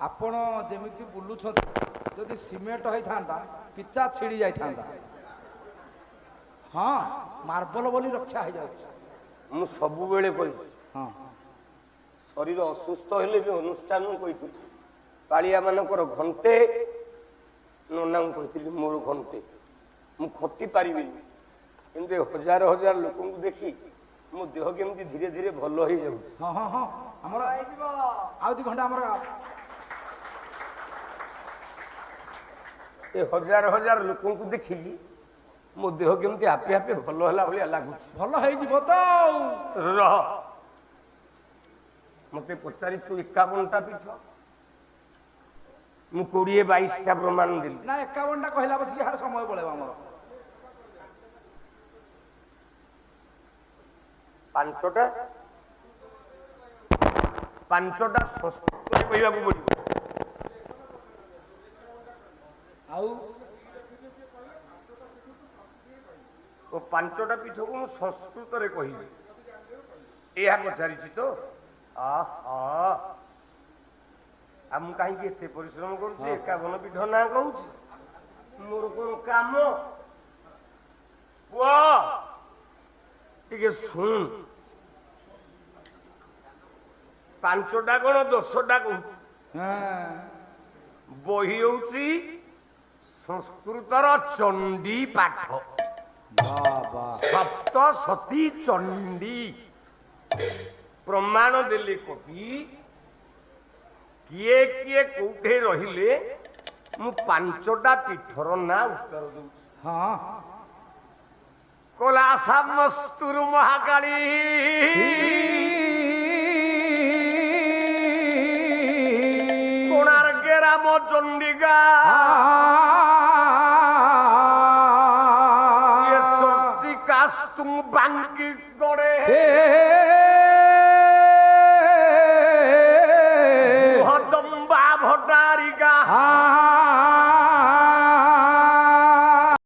आपण जेमिति बुलुछन जदि सीमेंट होइथांदा पिचा छिड़ी जाइथांदा हाँ मार्बल बोली रक्षा हो जाउछ मु सबु बेले कहि हाँ शरीर असुस्थ हेले भी अनुष्ठान कहि पालिया मानकर घंटे नना कहि मोर घंटे मु खटी पारिबि किंतु हजार हजार लोक देखी मो देह केमती धीरे धीरे भल हो जाउछ हाँ हाँ हाँ हमर आउ 2 घंटा हमर ए हजार हजार लोक देखिकी मो देह केमती आपे आपे भल होला भलिया लागुछ भल हो जिवो तो रह मते पचारि 51टा पीठ मु 20-22टा प्रमाण दिली ना 51टा कहला बस यार समय बोलेबा हमर 5टा संस्कृत कहबा को पड़िबो आउ ओ 5टा पीठ को मु संस्कृत रे कहिबे एहा पचारि तो आहा आ मु काहे के एते परिश्रम करूची 51 पीठ ना कहूची मोर कोन काम पुआ टिके सुन 5टा कोन 10टा कहूची हां बही होची संस्कृतर चंडी पाठ बाबा सप्तशती चंडी प्रमाण देले कवि किए किए कोठे रहिले मु 5टा पीठर ना उत्तर दूची हाँ कोलासा मस्तुर महाकाली कोणार्के राम चंडिका ये चर्चिका तुम बांकी गड़े महदम्बा भटारिका